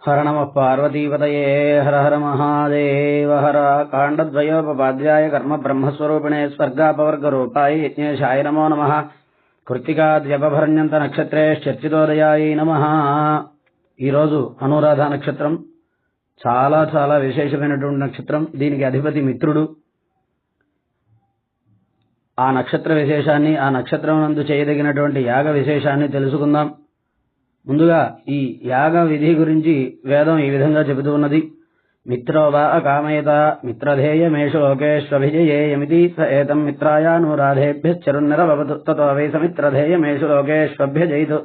हर नमः पार्वतीपतये हर हर महादेव हर काण्डद्वयोपपाद्याय कर्म ब्रह्मस्वरूपिणे स्वर्गापवर्गरूपाय यज्ञेशाय नमो नमः कृत्तिकाद्यपभरण्यन्त नक्षत्रे चर्चितोदयाय नमः। ఈ రోజు అనురాధ నక్షత్రం చాలా చాలా విశేషమైనటువంటి నక్షత్రం। దీనికి అధిపతి మిత్రుడు। ఆ నక్షత్ర విశేషాన్ని ఆ నక్షత్రం నందు చేయదగినటువంటి యాగ విశేషాన్ని తెలుసుకుందాం। ముందుగా ఈ యాగ విధి గురించి వేదం ఈ విధంగా చెబుతూ ఉన్నది। మిత్రో వా కామయత మిత్రధేయమేషు లోకేష్వభిజయేయమితి ఏతం మిత్రాయానురాధేభ్యశ్చరున్నిరభవతు తతో వై సమిత్రధేయమేషు లోకేష్వభ్యజయితు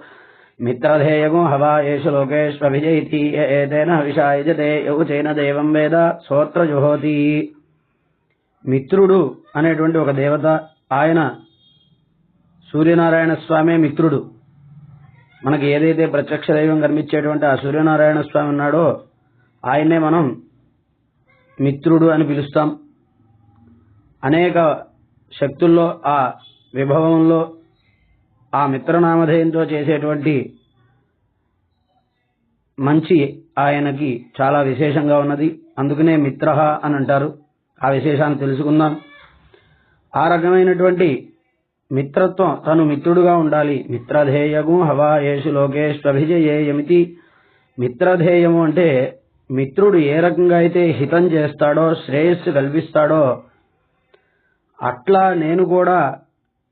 మిత్రధేయగో హవాయేషు లోకేష్వభిజయితి ఏతేన హవిషాయజతే యౌచేన దేవం వేద సోత్ర జుహోతి। మిత్రుడు అనేటువంటి ఒక దేవత, ఆయన సూర్యనారాయణ స్వామి మిత్రుడు। మనకి ఏదైతే ప్రత్యక్ష దైవం కనిపించేటువంటి ఆ సూర్యనారాయణ స్వామి ఉన్నాడో ఆయన్నే మనం మిత్రుడు అని పిలుస్తాం। అనేక శక్తుల్లో ఆ విభవంలో ఆ మిత్రనామధేయంతో చేసేటువంటి మంచి ఆయనకి చాలా విశేషంగా ఉన్నది, అందుకనే మిత్రః అని అంటారు। ఆ విశేషాన్ని తెలుసుకుందాం। ఆ రకమైనటువంటి మిత్రత్వం, తను మిత్రుడుగా ఉండాలి। మిత్రధేయము హవాయేషు లోకేష్వభిజయేయమితి। మిత్రధేయము అంటే మిత్రుడు ఏ రకంగా అయితే హితం చేస్తాడో, శ్రేయస్సు కల్పిస్తాడో, అట్లా నేను కూడా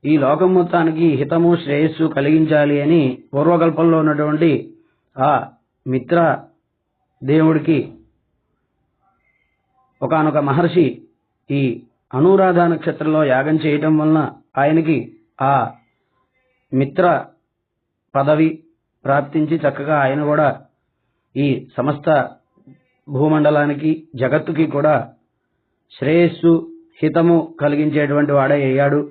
ఈ లోకం మొత్తానికి హితము శ్రేయస్సు కలిగించాలి అని పూర్వకల్పంలో ఉన్నటువంటి ఆ మిత్ర దేవుడికి ఒకానొక మహర్షి ఈ అనురాధ నక్షత్రంలో యాగం చేయటం వలన ఆయనకి ఆ మిత్ర పదవి ప్రాప్తించి చక్కగా ఆయన కూడా ఈ సమస్త భూమండలానికి జగత్తుకి కూడా శ్రేయస్సు హితము కలిగించేటువంటి వాడే అయ్యాడు।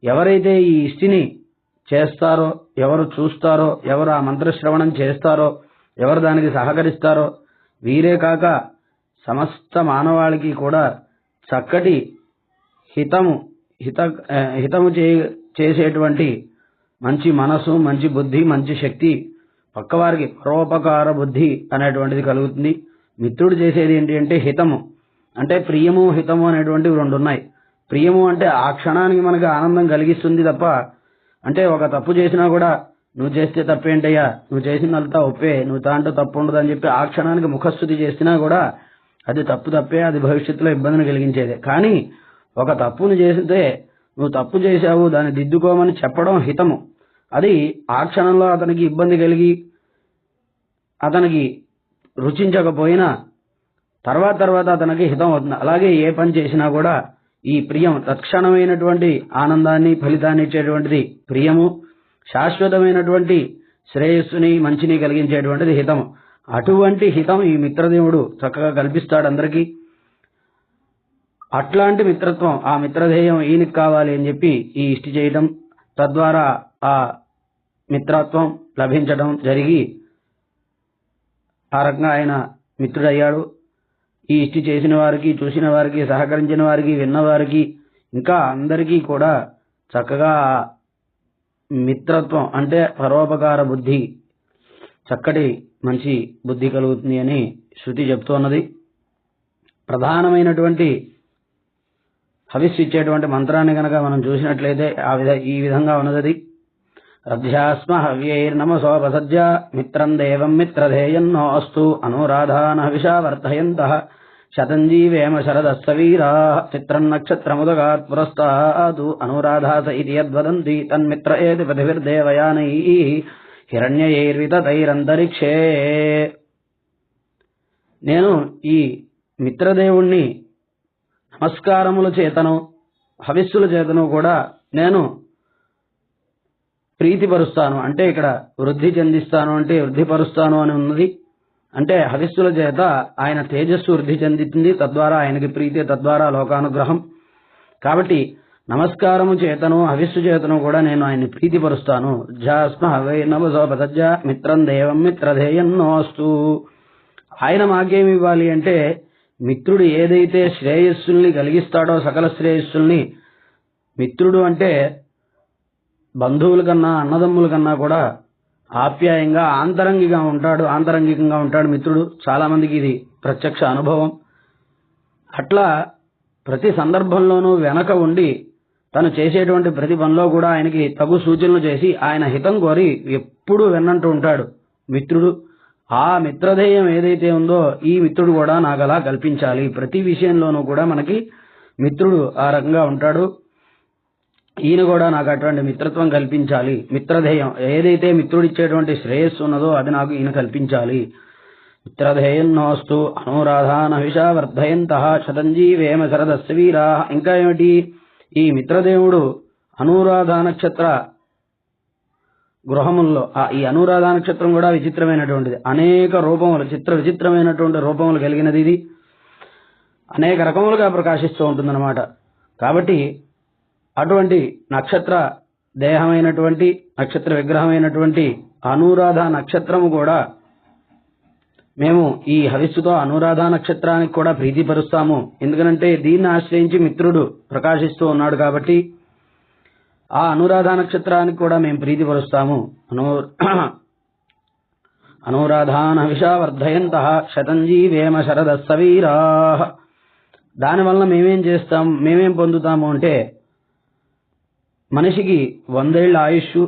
ఎవరైతే ఈ ఇష్టిని చేస్తారో, ఎవరు చూస్తారో, ఎవరు ఆ మంత్రశ్రవణం చేస్తారో, ఎవరు దానికి సహకరిస్తారో, వీరే కాక సమస్త మానవాళికి కూడా చక్కటి హితము చేసేటువంటి మంచి మనసు, మంచి బుద్ధి, మంచి శక్తి, పక్కవారికి పరోపకార బుద్ధి అనేటువంటిది కలుగుతుంది। మిత్రుడు చేసేది ఏంటి అంటే హితము, అంటే ప్రియము హితము అనేటువంటివి రెండు ఉన్నాయి। ప్రియము అంటే ఆ క్షణానికి మనకి ఆనందం కలిగిస్తుంది తప్ప, అంటే ఒక తప్పు చేసినా కూడా నువ్వు చేస్తే తప్పేంటయ్యా, నువ్వు చేసినంతా ఒప్పే, నువ్వు దాంట్లో తప్పు ఉండదు అని చెప్పి ఆ క్షణానికి ముఖస్థుతి చేసినా కూడా అది తప్పే, అది భవిష్యత్తులో ఇబ్బందిని కలిగించేదే। కానీ ఒక తప్పును చేస్తే నువ్వు తప్పు చేశావు, దాన్ని దిద్దుకోమని చెప్పడం హితము। అది ఆ క్షణంలో అతనికి ఇబ్బంది కలిగి అతనికి రుచించకపోయినా తర్వాత అతనికి హితం అవుతుంది। అలాగే ఏ పని చేసినా కూడా ఈ ప్రియం తత్క్షణమైనటువంటి ఆనందాన్ని, ఫలితాన్ని ఇచ్చేటువంటిది ప్రియము, శాశ్వతమైనటువంటి శ్రేయస్సుని, మంచిని కలిగించేటువంటిది హితము। అటువంటి హితం ఈ మిత్రదేవుడు చక్కగా కల్పిస్తాడు అందరికీ। అట్లాంటి మిత్రత్వం, ఆ మిత్రధేయం ఈయనకి కావాలి అని చెప్పి ఈ ఇష్టి చేయటం, తద్వారా ఆ మిత్రత్వం లభించడం జరిగి ఆ రకంగా ఆయన మిత్రుడయ్యాడు। ఈ ఇష్టి చేసిన వారికి, చూసిన వారికి, సహకరించిన వారికి, విన్నవారికి, ఇంకా అందరికీ కూడా చక్కగా మిత్రత్వం అంటే పరోపకార బుద్ధి, చక్కటి మంచి బుద్ధి కలుగుతుంది అని శృతి చెప్తున్నది। ప్రధానమైనటువంటి హవిస్సు ఇచ్చేటువంటి మంత్రాన్ని కనుక మనం చూసినట్లయితే ఈ విధంగా ఉన్నది। రథ్యాస్మ హవ్యైర్నమసోపసజ్య మిత్రం దేవం మిత్రధేయన్నో అస్తు అనురాధాన హవిషా వర్ధయంతః శతంజీవేమ శరదస్తవీరా చిత్రం నక్షత్రముదగాత్ పురస్తాదు అనురాధాస ఇది యద్వదంతి తన్మిత్ర ఏది పృథివిర్దేవయానైః హిరణ్యైర్వితతైరంతరిక్షే। నేను ఈ మిత్రదేవుణ్ణి నమస్కారముల చేతను, హవిస్సుల చేతను కూడా నేను ప్రీతిపరుస్తాను। అంటే ఇక్కడ వృద్ధి చెందిస్తాను అంటే వృద్ధిపరుస్తాను అని ఉన్నది। అంటే హవిస్సుల చేత ఆయన తేజస్సు వృద్ధి చెందుతుంది, తద్వారా ఆయనకి ప్రీతి, తద్వారా లోకానుగ్రహం। కాబట్టి నమస్కారము చేతను, హవిస్సు చేతను కూడా నేను ఆయన్ని ప్రీతిపరుస్తాను। జాస్మ హవై నమసోపసజ్య మిత్రం దేవం మిత్రధేయన్నోస్తు। ఆయన మాకేమి ఇవ్వాలి అంటే మిత్రుడు ఏదైతే శ్రేయస్సుల్ని కలిగిస్తాడో, సకల శ్రేయస్సుల్ని, మిత్రుడు అంటే బంధువుల కన్నా, అన్నదమ్ముల కన్నా కూడా ఆప్యాయంగా ఆంతరంగికంగా ఉంటాడు మిత్రుడు. చాలా మందికి ఇది ప్రత్యక్ష అనుభవం. అట్లా ప్రతి సందర్భంలోనూ వెనక ఉండి తను చేసేటువంటి ప్రతి పనిలో కూడా ఆయనకి తగు సూచనలు చేసి ఆయన హితం కోరి ఎప్పుడూ వెన్నంటూ ఉంటాడు మిత్రుడు. ఆ మిత్రధేయం ఏదైతే ఉందో ఈ మిత్రుడు కూడా నాకు అలా కల్పించాలి. ప్రతి విషయంలోనూ కూడా మనకి మిత్రుడు ఆ రకంగా ఉంటాడు. ఈయన కూడా నాకు అటువంటి మిత్రత్వం కల్పించాలి. మిత్రధేయం ఏదైతే మిత్రుడిచ్చేటువంటి శ్రేయస్సు ఉన్నదో అది నాకు ఈయన కల్పించాలి. మిత్రధేయన్నోస్తు అనురాధానహిషా వర్ధయంతః శతంజీవేమ శరదస్య వీరా. ఇంకా ఏమిటి, ఈ మిత్రదేవుడు అనురాధ నక్షత్ర గృహముల్లో, ఈ అనురాధ నక్షత్రం కూడా విచిత్రమైనటువంటిది. అనేక రూపములు, విచిత్రమైనటువంటి రూపములు కలిగినది. ఇది అనేక రకములుగా ప్రకాశిస్తూ ఉంటుందన్నమాట. కాబట్టి అటువంటి నక్షత్ర దేహమైనటువంటి నక్షత్ర విగ్రహమైనటువంటి అనురాధ నక్షత్రము కూడా మేము ఈ హవిస్సుతో అనురాధ నక్షత్రానికి కూడా ప్రీతిపరుస్తాము. ఎందుకనంటే దీన్ని ఆశ్రయించి మిత్రుడు ప్రకాశిస్తూ ఉన్నాడు కాబట్టి ఆ అనురాధ నక్షత్రానికి కూడా మేము ప్రీతిపరుస్తాము. అనురాధానహిషా వర్ధయంతః శతంజీవేమ శరదస్య వీరా. దానివల్ల మేమేం పొందుతాము అంటే మనిషికి 100 ఏళ్ల ఆయుష్,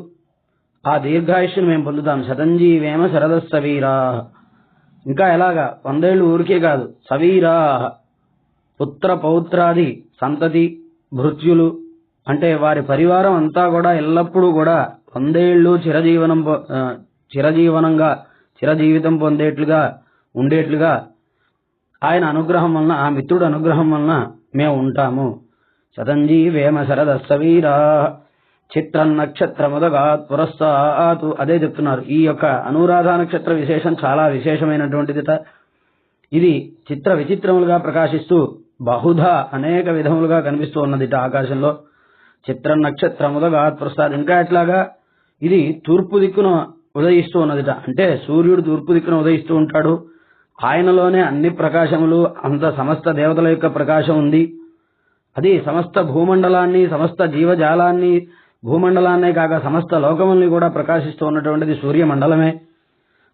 ఆ దీర్ఘాయుష్ను మేము పొందుతాం. శతంజీవేమ శరదస్య వీరా. ఇంకా ఎలాగా 100 ఏళ్ళు ఊరికే కాదు, సవీరా పుత్ర పౌత్రాది సంతతి భృత్యులు అంటే వారి పరివారం అంతా కూడా ఎల్లప్పుడూ కూడా 100 ఏళ్ళు చిరజీవితం పొందేట్లుగా ఉండేట్లుగా ఆయన అనుగ్రహం వలన, ఆ మిత్రుడు అనుగ్రహం వలన మేము ఉంటాము. శతంజీవేమ శరదస్య వీరా చిత్ర నక్షత్రముదగాత్ పురస్తాతు. అదే చెప్తున్నారు. ఈ యొక్క అనురాధ నక్షత్ర విశేషం చాలా విశేషమైనటువంటిది. ఇది చిత్ర విచిత్రములుగా ప్రకాశిస్తూ బహుధా అనేక విధములుగా కనిపిస్తూ ఉన్నదిట ఆకాశంలో. చిత్ర నక్షత్రముదగాత్ పురస్తాత్. ఇంకా ఎట్లాగా ఇది తూర్పు దిక్కున ఉదయిస్తూ ఉన్నదిట. అంటే సూర్యుడు తూర్పు దిక్కున ఉదయిస్తూ ఉంటాడు. ఆయనలోనే అన్ని ప్రకాశములు, అంత సమస్త దేవతల యొక్క ప్రకాశం ఉంది. అది సమస్త భూమండలాన్ని, సమస్త జీవజాలాన్ని, భూమండలాన్నే కాక సమస్త లోకముల్ని కూడా ప్రకాశిస్తూ ఉన్నటువంటిది సూర్యమండలమే.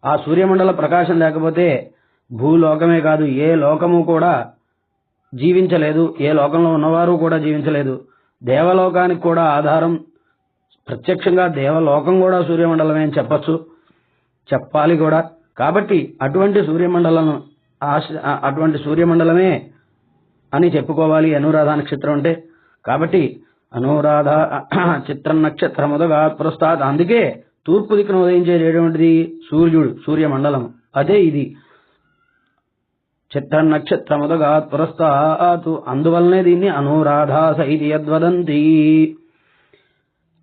ఆ సూర్యమండల ప్రకాశం లేకపోతే భూలోకమే కాదు ఏ లోకము కూడా జీవించలేదు. ఏ లోకంలో ఉన్నవారు కూడా జీవించలేదు. దేవలోకానికి కూడా ఆధారం ప్రత్యక్షంగా దేవలోకం కూడా సూర్యమండలమే అని చెప్పాలి కూడా. కాబట్టి అటువంటి సూర్యమండలమే అని చెప్పుకోవాలి అనురాధ నక్షత్రం అంటే. కాబట్టి అనురాధ చిత్ర నక్షత్రముదగాత్ పురస్తాత్. అందుకే తూర్పు దిక్కున ఉదయించేటువంటిది సూర్యమండలం. అదే ఇది చిత్ర నక్షత్రముదగాత్ పురస్తాత్. అందువల్లనే దీన్ని అనురాధాస ఇది యద్వదంతి.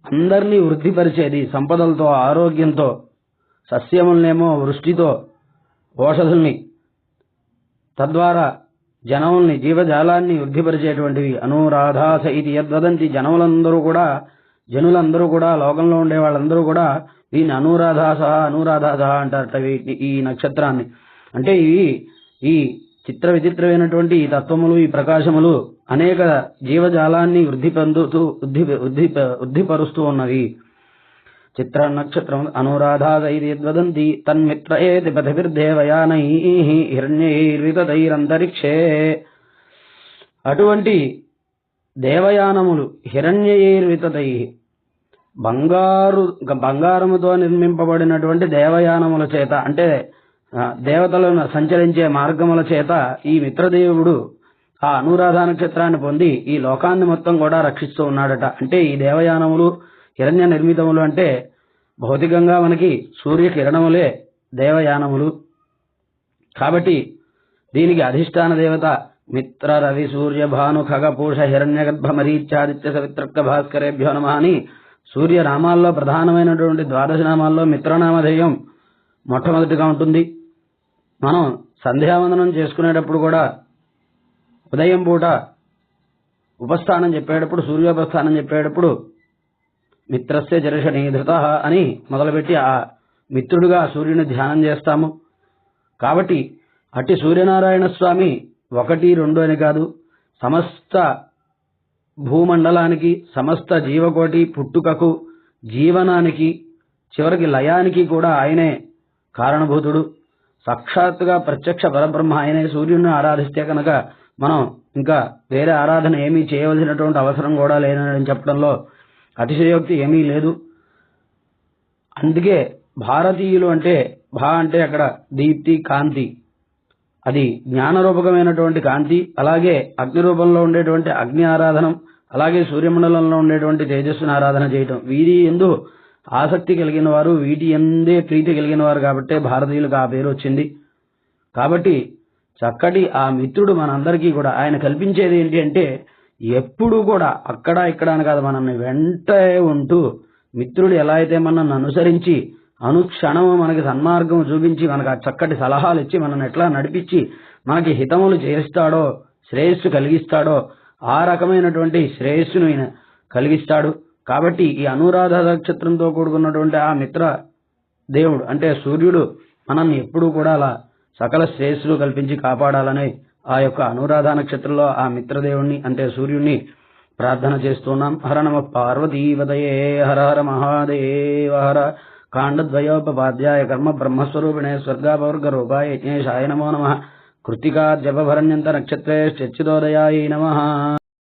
అందరినీ వృద్ధిపరిచేది సంపదలతో, ఆరోగ్యంతో, సస్యములనేమో వృష్టితో, ఓషధుల్ని, తద్వారా జనముల్ని, జీవజాలాన్ని వృద్ధిపరిచేటువంటివి అనురాధాస ఇది యద్వదంతి. జనులందరూ కూడా లోకంలో ఉండే వాళ్ళందరూ కూడా దీన్ని అనురాధాస అంటారట ఈ నక్షత్రాన్ని. అంటే ఈ చిత్ర విచిత్రమైనటువంటి ఈ తత్వములు, ఈ ప్రకాశములు అనేక జీవజాలాన్ని వృద్ధిపరుస్తూ ఉన్నవి. చిత్ర నక్షత్రం అనురాధాస ఇది యద్వదంతి తన్మిత్ర ఏతి పథభిర్దేవయానైః హిరణ్యైర్వితతైరంతరిక్షే. అటువంటి దేవయానములు హిరణ్యైర్వితతైః బంగారముతో నిర్మింపబడినటువంటి దేవయానముల చేత, అంటే దేవతలను సంచరించే మార్గముల చేత ఈ మిత్రదేవుడు ఆ అనురాధ నక్షత్రాన్ని పొంది ఈ లోకాన్ని మొత్తం కూడా రక్షిస్తూ ఉన్నాడట. అంటే ఈ దేవయానములు హిరణ్య నిర్మితములు అంటే భౌతికంగా మనకి సూర్యకిరణములే దేవయానములు. కాబట్టి దీనికి అధిష్టాన దేవత మిత్ర రవి సూర్య భాను ఖగ పూష హిరణ్య గర్భ మరీచాదిత్య సవిత్రక్త భాస్కరేభ్యో నమః అని సూర్యనామాల్లో ప్రధానమైనటువంటి 12 నామాల్లో మిత్రనామధేయం మొట్టమొదటిగా ఉంటుంది. మనం సంధ్యావందనం చేసుకునేటప్పుడు కూడా ఉదయం పూట ఉపస్థానం చెప్పేటప్పుడు, సూర్యోపస్థానం చెప్పేటప్పుడు మిత్రస్య జర్షణీ ధృతః అని మొదలుపెట్టి ఆ మిత్రుడుగా సూర్యుని ధ్యానం చేస్తాము. కాబట్టి అట్టి సూర్యనారాయణ స్వామి 1, 2 అని కాదు, సమస్త భూమండలానికి, సమస్త జీవకోటి పుట్టుకకు, జీవనానికి చివరికి లయానికి కూడా ఆయనే కారణభూతుడు. సాక్షాత్తుగా ప్రత్యక్ష పరబ్రహ్మ ఆయనే. సూర్యుడిని ఆరాధిస్తే కనుక మనం ఇంకా వేరే ఆరాధన ఏమీ చేయవలసినటువంటి అవసరం కూడా లేదని చెప్పడంలో అతిశయోక్తి ఏమీ లేదు. అందుకే భారతీయులు అంటే అంటే అక్కడ దీప్తి, కాంతి, అది జ్ఞానరూపకమైనటువంటి కాంతి. అలాగే అగ్ని రూపంలో ఉండేటువంటి అగ్ని ఆరాధనం, అలాగే సూర్యమండలంలో ఉండేటువంటి తేజస్సుని ఆరాధన చేయటం, వీరి ఎందు ఆసక్తి కలిగిన వారు, వీటి ఎందే ప్రీతి కలిగిన వారు కాబట్టే భారతీయులకు ఆ పేరు వచ్చింది. కాబట్టి చక్కటి ఆ మిత్రుడు మనందరికీ కూడా ఆయన కల్పించేది ఏంటి అంటే ఎప్పుడు కూడా అక్కడ ఇక్కడ అని కాదు, మనల్ని వెంటే ఉంటూ మిత్రుడు ఎలా అయితే మనల్ని అనుసరించి అనుక్షణము మనకి సన్మార్గం చూపించి మనకు ఆ చక్కటి సలహాలు ఇచ్చి మనల్ని ఎట్లా నడిపించి మనకి హితములు చేస్తాడో, శ్రేయస్సు కలిగిస్తాడో, ఆ రకమైనటువంటి శ్రేయస్సును ఆయన కలిగిస్తాడు. కాబట్టి ఈ అనురాధ నక్షత్రంతో కూడుకున్నటువంటి ఆ మిత్ర దేవుడు అంటే సూర్యుడు మనల్ని ఎప్పుడూ కూడా అలా సకల శ్రేయస్సులు కల్పించి కాపాడాలని ఆ యొక్క అనురాధ నక్షత్రంలో ఆ మిత్రదేవుణ్ణి అంటే సూర్యుడిని ప్రార్థన చేస్తున్నాం. హర నమ పార్వతీవతయే హర హర మహాదేవ హర. కాండద్వయోపపాద్యాయ కర్మ బ్రహ్మస్వరూపిణే స్వర్గాపవర్గ రూపాయ యజ్ఞేశాయ నమో నమః. కృత్తికా జపభరణ్యంత నక్షత్రే చచ్యుతోదయాయ నమః.